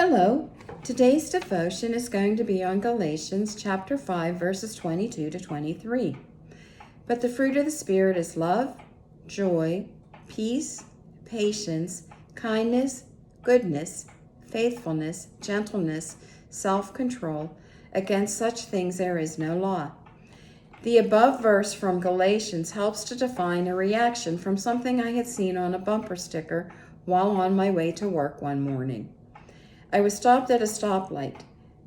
Hello. Today's devotion is going to be on Galatians chapter 5, verses 22 to 23. But the fruit of the Spirit is love, joy, peace, patience, kindness, goodness, faithfulness, gentleness, self-control. Against such things there is no law. The above verse from Galatians helps to define a reaction from something I had seen on a bumper sticker while on my way to work one morning. I was stopped at a stoplight.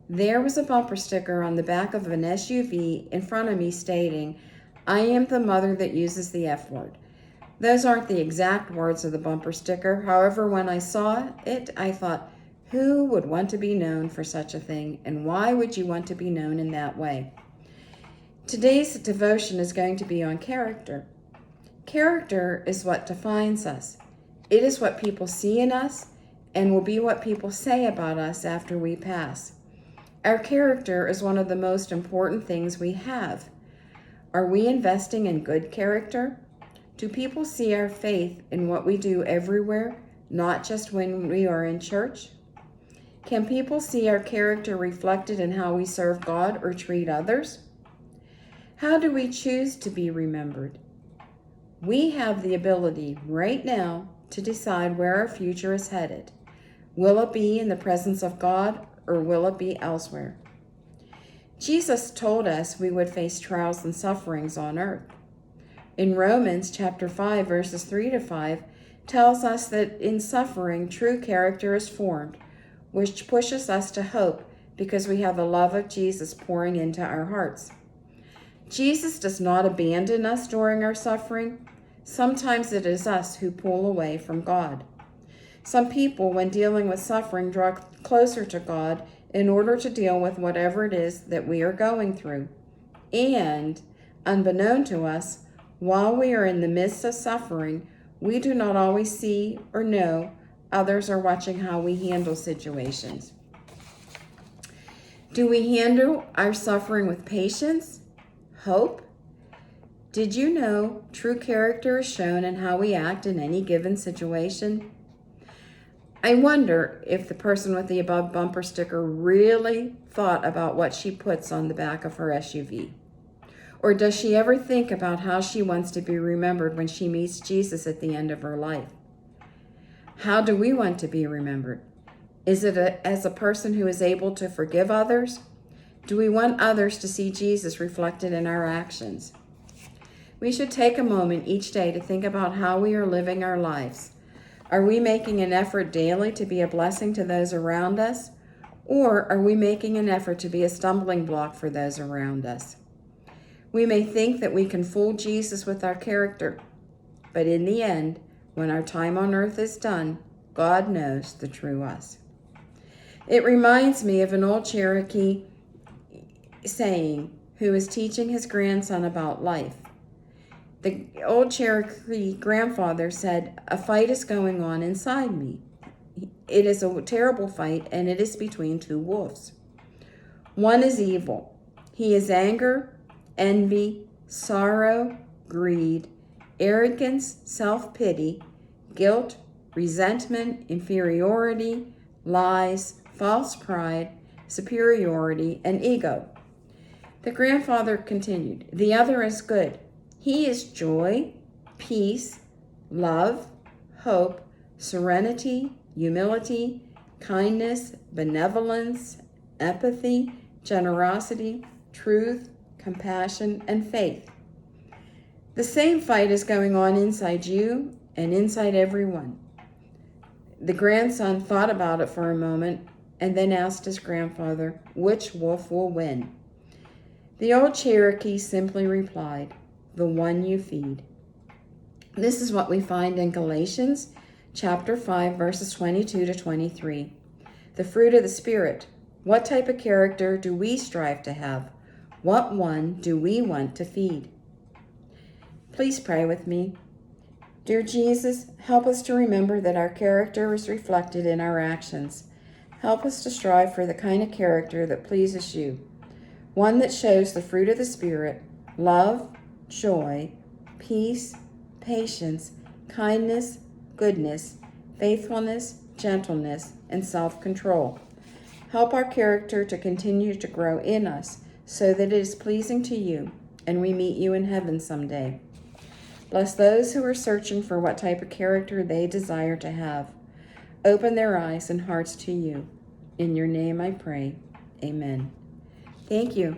There was a bumper sticker on the back of an SUV in front of me stating, "I am the mother that uses the F word." Those aren't the exact words of the bumper sticker. However, when I saw it, I thought, who would want to be known for such a thing, and why would you want to be known in that way? Today's devotion is going to be on character. Character is what defines us. It is what people see in us and will be what people say about us after we pass. Our character is one of the most important things we have. Are we investing in good character? Do people see our faith in what we do everywhere, not just when we are in church? Can people see our character reflected in how we serve God or treat others? How do we choose to be remembered? We have the ability right now to decide where our future is headed. Will it be in the presence of God or will it be elsewhere? Jesus told us we would face trials and sufferings on earth. In Romans chapter 5, verses 3 to 5, tells us that in suffering, true character is formed, which pushes us to hope because we have the love of Jesus pouring into our hearts. Jesus does not abandon us during our suffering. Sometimes it is us who pull away from God. Some people, when dealing with suffering, draw closer to God in order to deal with whatever it is that we are going through. And, unbeknown to us, while we are in the midst of suffering, we do not always see or know others are watching how we handle situations. Do we handle our suffering with patience, hope? Did you know true character is shown in how we act in any given situation? I wonder if the person with the above bumper sticker really thought about what she puts on the back of her SUV. Or does she ever think about how she wants to be remembered when she meets Jesus at the end of her life? How do we want to be remembered? Is it as a person who is able to forgive others? Do we want others to see Jesus reflected in our actions? We should take a moment each day to think about how we are living our lives. Are we making an effort daily to be a blessing to those around us? Or are we making an effort to be a stumbling block for those around us? We may think that we can fool Jesus with our character, but in the end, when our time on earth is done, God knows the true us. It reminds me of an old Cherokee saying who was teaching his grandson about life. The old Cherokee grandfather said, "A fight is going on inside me. It is a terrible fight, and it is between two wolves. One is evil. He is anger, envy, sorrow, greed, arrogance, self-pity, guilt, resentment, inferiority, lies, false pride, superiority, and ego." The grandfather continued, "The other is good. He is joy, peace, love, hope, serenity, humility, kindness, benevolence, empathy, generosity, truth, compassion, and faith." The same fight is going on inside you and inside everyone. The grandson thought about it for a moment and then asked his grandfather, which wolf will win? The old Cherokee simply replied, "The one you feed." This is what we find in Galatians chapter 5, verses 22 to 23. The fruit of the Spirit. What type of character do we strive to have? What one do we want to feed? Please pray with me. Dear Jesus, help us to remember that our character is reflected in our actions. Help us to strive for the kind of character that pleases you, one that shows the fruit of the Spirit, love, joy, peace, patience, kindness, goodness, faithfulness, gentleness, and self-control. Help our character to continue to grow in us so that it is pleasing to you and we meet you in heaven someday. Bless those who are searching for what type of character they desire to have. Open their eyes and hearts to you. In your name I pray. Amen. Thank you.